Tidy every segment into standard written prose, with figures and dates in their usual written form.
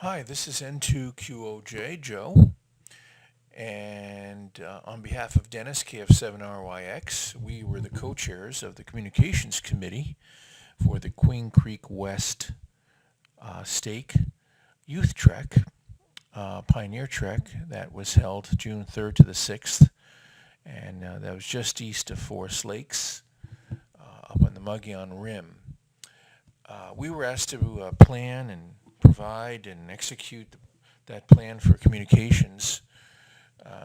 Hi, this is N2QOJ Joe, and on behalf of Dennis, KF7RYX, we were the co-chairs of the Communications Committee for the Queen Creek West Stake Youth Trek, Pioneer Trek, that was held June 3rd to the 6th, and that was just east of Forest Lakes, up on the Mogollon Rim. We were asked to plan and provide and execute that plan for communications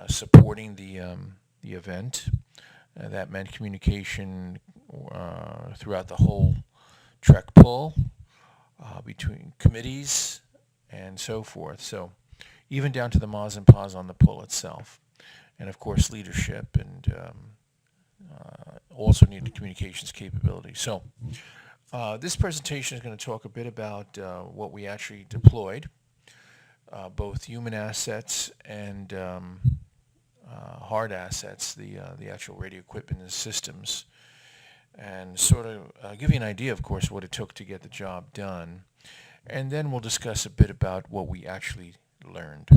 supporting the event. That meant communication throughout the whole trek pull between committees and so forth. So even down to the mas and pas on the pull itself. And of course leadership and also needed communications capability. So this presentation is going to talk a bit about what we actually deployed, both human assets and hard assets, the actual radio equipment and systems, and sort of give you an idea, of course, what it took to get the job done. And then we'll discuss a bit about what we actually learned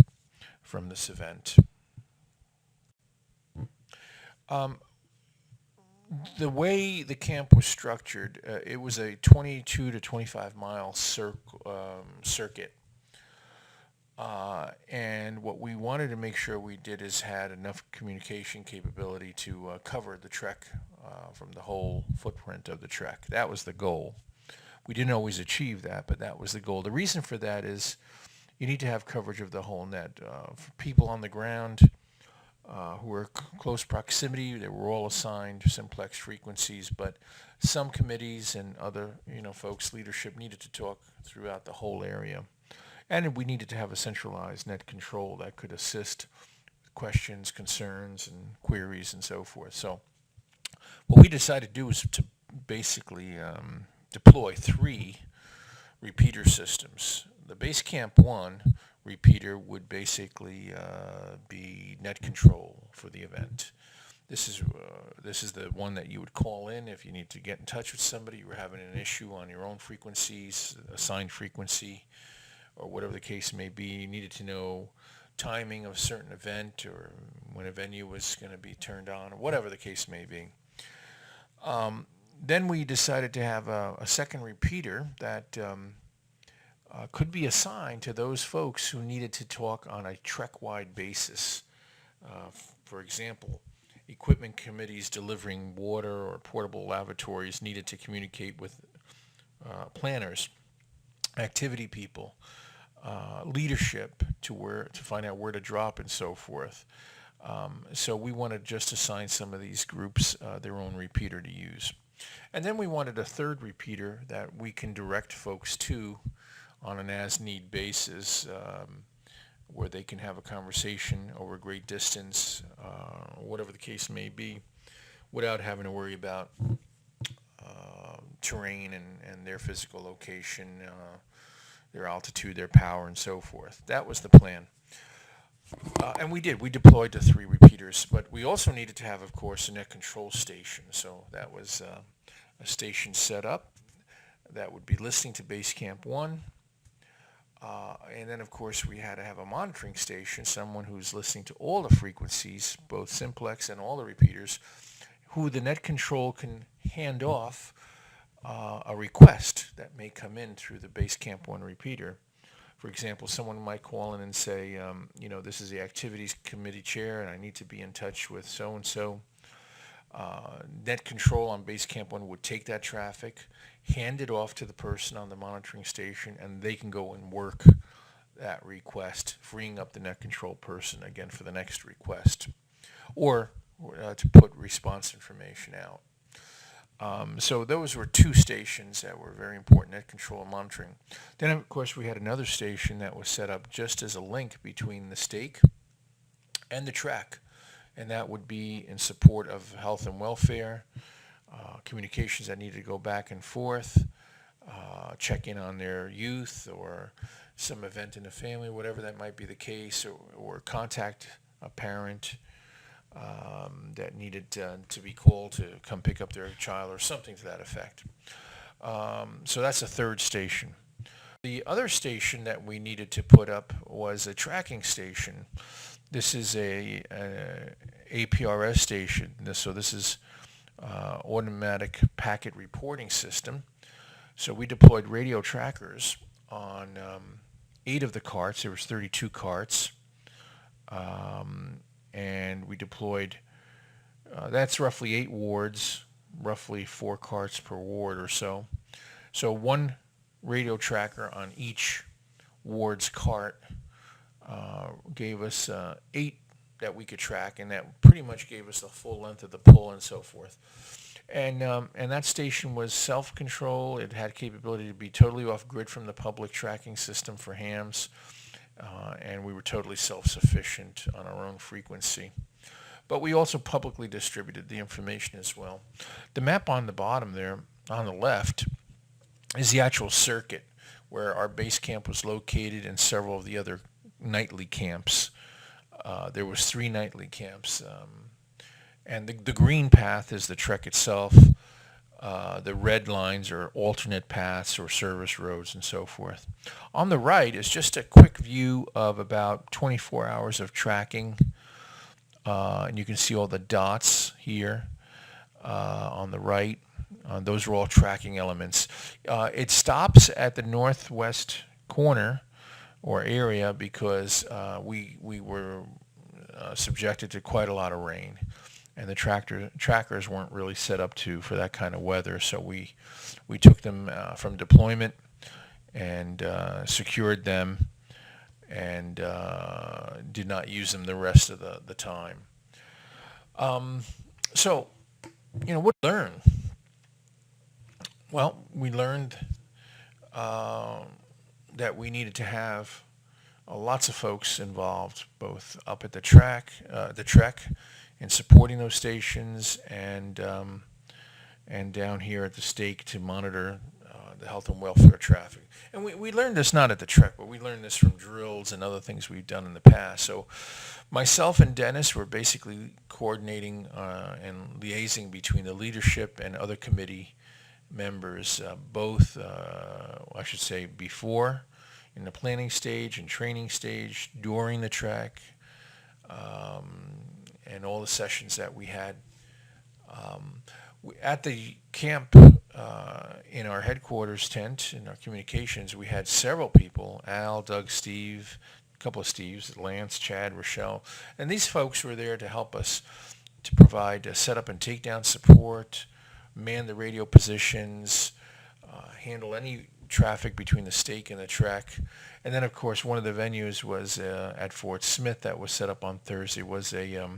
from this event. Um, the way the camp was structured, it was a 22 to 25 mile circuit. And what we wanted to make sure we did is had enough communication capability to cover the trek from the whole footprint of the trek. That was the goal. We didn't always achieve that, but that was the goal. The reason for that is you need to have coverage of the whole net. For people on the ground who were close proximity, they were all assigned simplex frequencies, but some committees and other folks, leadership needed to talk throughout the whole area. And we needed to have a centralized net control that could assist questions, concerns, and queries and so forth. So what we decided to do was to basically deploy three repeater systems. The Base Camp 1 repeater would basically be net control for the event. This is the one that you would call in if you need to get in touch with somebody. You were having an issue on your own frequencies, assigned frequency, or whatever the case may be. You needed to know timing of a certain event or when a venue was going to be turned on, or whatever the case may be. Then we decided to have a second repeater that could be assigned to those folks who needed to talk on a trek-wide basis. For example, equipment committees delivering water or portable lavatories needed to communicate with planners, activity people, leadership to find out where to drop and so forth. So we wanted to just assign some of these groups their own repeater to use. And then we wanted a third repeater that we can direct folks to on an as-need basis, where they can have a conversation over a great distance, whatever the case may be, without having to worry about terrain and their physical location, their altitude, their power, and so forth. That was the plan. And we did. We deployed the three repeaters, but we also needed to have, of course, a net control station. So that was a station set up that would be listening to Base Camp 1. And then, of course, we had to have a monitoring station, someone who's listening to all the frequencies, both simplex and all the repeaters, who the net control can hand off a request that may come in through the Base Camp 1 repeater. For example, someone might call in and say, this is the activities committee chair and I need to be in touch with so-and-so. Net control on Base Camp 1 would take that traffic, hand it off to the person on the monitoring station, and they can go and work that request, freeing up the net control person again for the next request, or to put response information out. So those were two stations that were very important, net control and monitoring. Then, of course, we had another station that was set up just as a link between the stake and the track, and that would be in support of health and welfare, communications that needed to go back and forth, check in on their youth or some event in the family, whatever that might be the case, or contact a parent that needed to be called to come pick up their child or something to that effect. So that's a third station. The other station that we needed to put up was a tracking station. This is a APRS station. So this is automatic packet reporting system. So we deployed radio trackers on 8 of the carts. There was 32 carts, and we deployed. That's roughly 8 wards, roughly 4 carts per ward or so. So one radio tracker on each ward's cart gave us 8 that we could track, and that pretty much gave us the full length of the pull and so forth. And that station was self-control. It had capability to be totally off-grid from the public tracking system for hams, and we were totally self-sufficient on our own frequency. But we also publicly distributed the information as well. The map on the bottom there, on the left, is the actual circuit where our base camp was located and several of the other nightly camps. There was 3 nightly camps. And the green path is the trek itself. The red lines are alternate paths or service roads and so forth. On the right is just a quick view of about 24 hours of tracking. And you can see all the dots here on the right. Those are all tracking elements. It stops at the northwest corner or area because we were subjected to quite a lot of rain. And the trackers weren't really set up for that kind of weather, so we took them from deployment and secured them and did not use them the rest of the time. So, what did we learn? Well, we learned that we needed to have lots of folks involved, both up at the trek, in supporting those stations, and down here at the stake to monitor the health and welfare traffic. And we learned this not at the trek, but we learned this from drills and other things we've done in the past. So myself and Dennis were basically coordinating and liaising between the leadership and other committee members, both, I should say, before, in the planning stage and training stage, during the trek, and all the sessions that we had. At the camp, in our headquarters tent, in our communications, we had several people, Al, Doug, Steve, a couple of Steves, Lance, Chad, Rochelle, and these folks were there to help us to provide setup and takedown support, man the radio positions, handle any traffic between the stake and the trek. And then, of course, one of the venues was at Fort Smith that was set up on Thursday, was a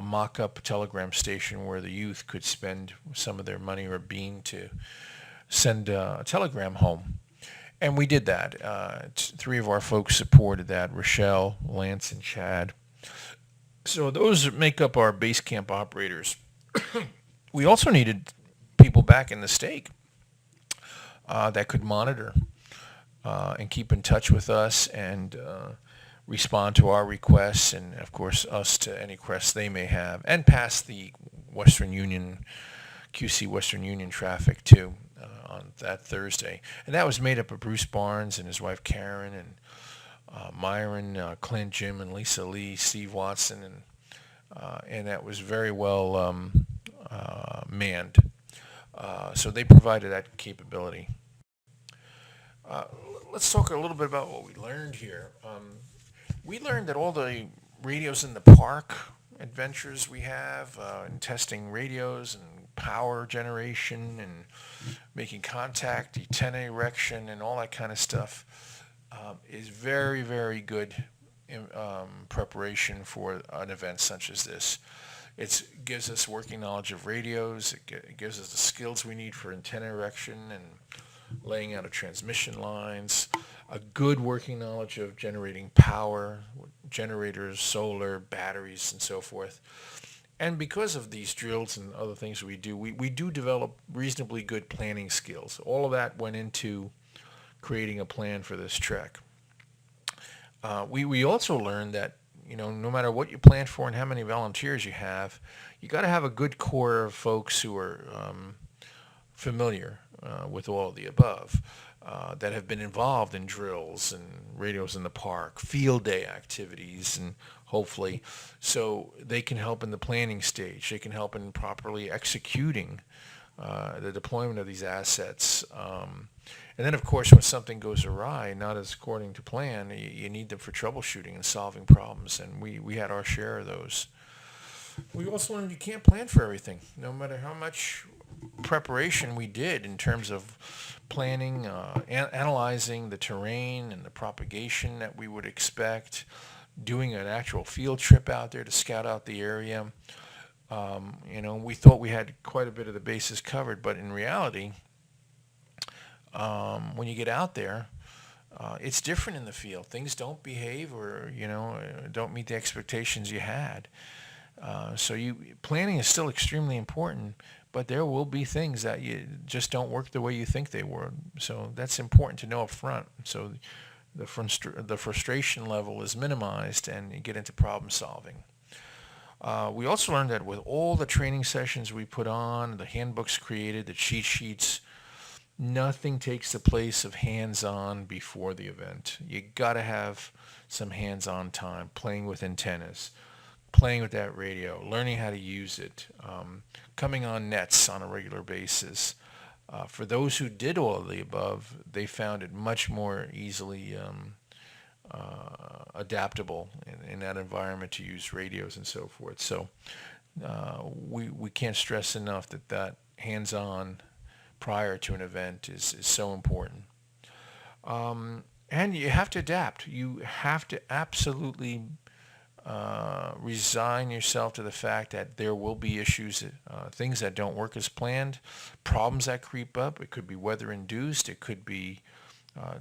mock-up telegram station where the youth could spend some of their money or bean to send a telegram home. And we did that. 3 of our folks supported that, Rochelle, Lance, and Chad. So those make up our base camp operators. We also needed people back in the stake that could monitor and keep in touch with us and respond to our requests, and of course us to any requests they may have, and pass the Western Union, QC Western Union traffic too on that Thursday. And that was made up of Bruce Barnes and his wife Karen, and Myron, Clint, Jim, and Lisa Lee, Steve Watson, and that was very well manned. So they provided that capability. Let's talk a little bit about what we learned here. We learned that all the radios in the park adventures we have in testing radios and power generation and making contact, antenna erection, and all that kind of stuff is very, very good preparation for an event such as this. It gives us working knowledge of radios. It gives us the skills we need for antenna erection and laying out of transmission lines, a good working knowledge of generating power, generators, solar, batteries, and so forth. And because of these drills and other things we do, we do develop reasonably good planning skills. All of that went into creating a plan for this trek. We also learned that, no matter what you plan for and how many volunteers you got to have a good core of folks who are familiar with all of the above. that have been involved in drills and radios in the park, field day activities, and hopefully, so they can help in the planning stage. They can help in properly executing the deployment of these assets. And then, of course, when something goes awry, not as according to plan, you need them for troubleshooting and solving problems. And we had our share of those. We also learned you can't plan for everything, no matter how much preparation we did in terms of planning, analyzing the terrain and the propagation that we would expect, doing an actual field trip out there to scout out the area. We thought we had quite a bit of the bases covered, but in reality, when you get out there, it's different in the field. Things don't behave or, don't meet the expectations you had. Planning is still extremely important, but there will be things that you just don't work the way you think they would. So that's important to know up front. So the frustration level is minimized and you get into problem solving. We also learned that with all the training sessions we put on, the handbooks created, the cheat sheets, nothing takes the place of hands-on before the event. You got to have some hands-on time, playing with antennas, playing with that radio, learning how to use it, coming on nets on a regular basis. For those who did all of the above, they found it much more easily adaptable in that environment to use radios and so forth. So we can't stress enough that hands-on prior to an event is so important. And you have to adapt. You have to absolutely resign yourself to the fact that there will be issues, things that don't work as planned, problems that creep up. It could be weather-induced. It could be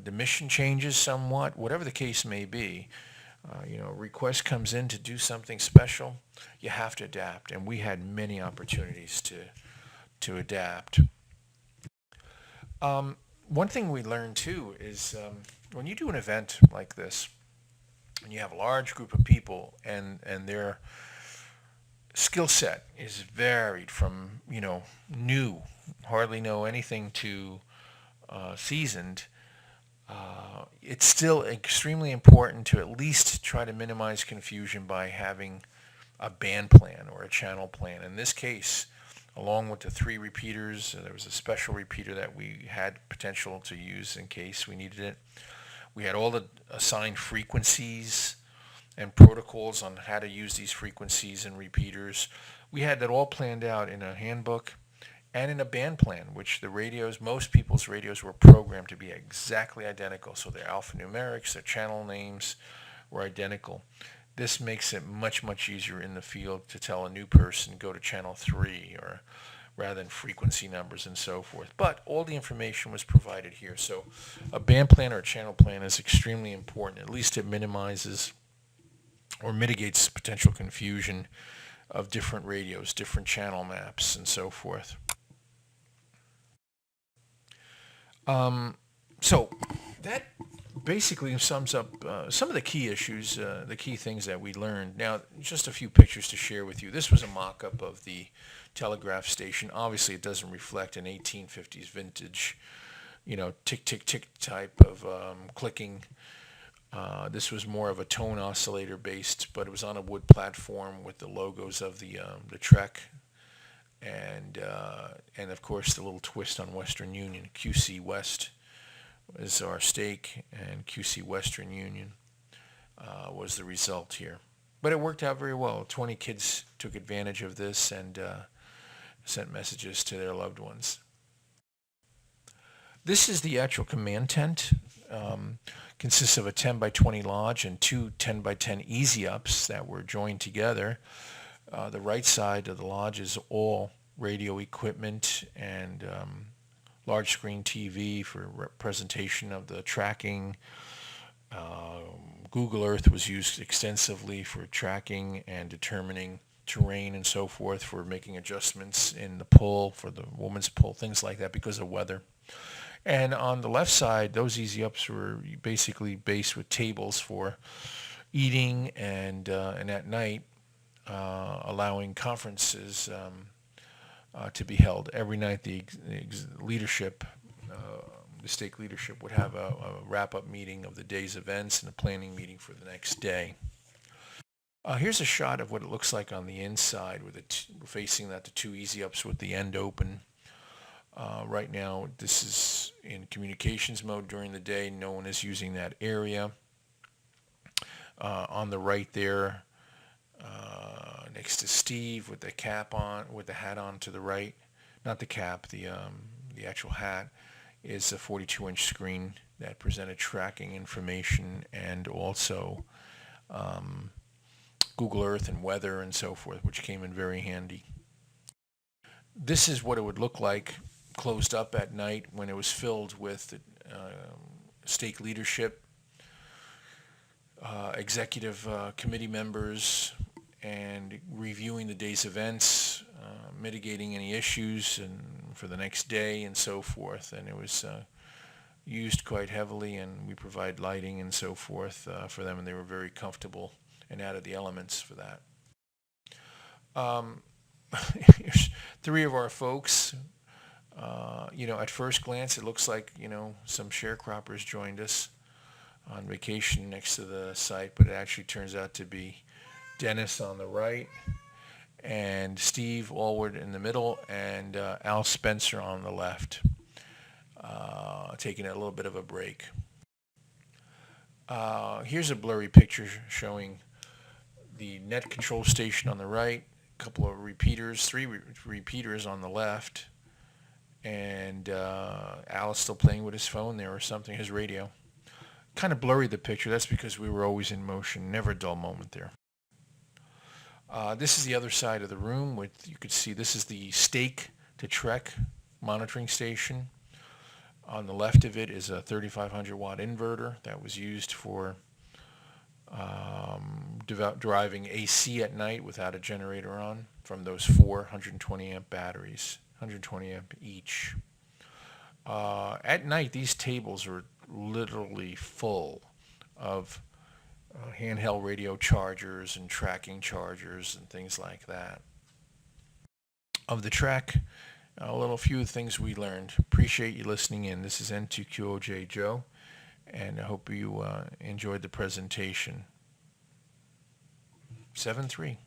the mission changes somewhat. Whatever the case may be, request comes in to do something special. You have to adapt, and we had many opportunities to adapt. One thing we learned too is when you do an event like this, and you have a large group of people and their skill set is varied from, new, hardly know anything to seasoned, it's still extremely important to at least try to minimize confusion by having a band plan or a channel plan. In this case, along with the 3 repeaters, there was a special repeater that we had potential to use in case we needed it. We had all the assigned frequencies and protocols on how to use these frequencies and repeaters. We had that all planned out in a handbook and in a band plan, which most people's radios were programmed to be exactly identical. So their alphanumerics, their channel names were identical. This makes it much, much easier in the field to tell a new person, go to channel 3 or rather than frequency numbers and so forth. But all the information was provided here. So a band plan or a channel plan is extremely important. At least it minimizes or mitigates potential confusion of different radios, different channel maps, and so forth. So that basically sums up some of the key issues, the key things that we learned. Now, just a few pictures to share with you. This was a mock-up of the telegraph station. Obviously, it doesn't reflect an 1850s vintage, tick, tick, tick type of clicking. This was more of a tone oscillator based, but it was on a wood platform with the logos of the Trek, and of course the little twist on Western Union. QC West is our stake, and QC Western Union was the result here. But it worked out very well. 20 kids took advantage of this and sent messages to their loved ones. This is the actual command tent. Consists of a 10 by 20 lodge and 2 10 by 10 easy ups that were joined together. The right side of the lodge is all radio equipment and large screen TV for presentation of the tracking. Google Earth was used extensively for tracking and determining terrain and so forth, for making adjustments in the pull, for the woman's pull, things like that because of weather. And on the left side, those easy ups were basically based with tables for eating and at night allowing conferences to be held. Every night the leadership, the stake leadership would have a wrap-up meeting of the day's events and a planning meeting for the next day. Here's a shot of what it looks like on the inside with it facing the two easy ups with the end open. Right now, this is in communications mode during the day. No one is using that area. On the right there, next to Steve with the cap on, with the hat on to the right, not the cap, the actual hat, is a 42-inch screen that presented tracking information and also Google Earth and weather and so forth, which came in very handy. This is what it would look like closed up at night when it was filled with stake leadership, executive committee members, and reviewing the day's events, mitigating any issues and for the next day and so forth. And it was used quite heavily, and we provide lighting and so forth for them, and they were very comfortable and added the elements for that. Here's three of our folks. At first glance, it looks like, some sharecroppers joined us on vacation next to the site, but it actually turns out to be Dennis on the right and Steve Allward in the middle and Al Spencer on the left, taking a little bit of a break. Here's a blurry picture showing the net control station on the right, a couple of repeaters, three repeaters on the left, and Al is still playing with his phone there or something, his radio. Kind of blurry the picture. That's because we were always in motion. Never a dull moment there. This is the other side of the room. You could see this is the stake to trek monitoring station. On the left of it is a 3,500 watt inverter that was used for driving AC at night without a generator on from those 120 amp batteries, 120 amp each. At night, these tables are literally full of handheld radio chargers and tracking chargers and things like that. Of the trek, a few things we learned. Appreciate you listening in. This is N2QOJ Joe, and I hope you enjoyed the presentation. 7-3.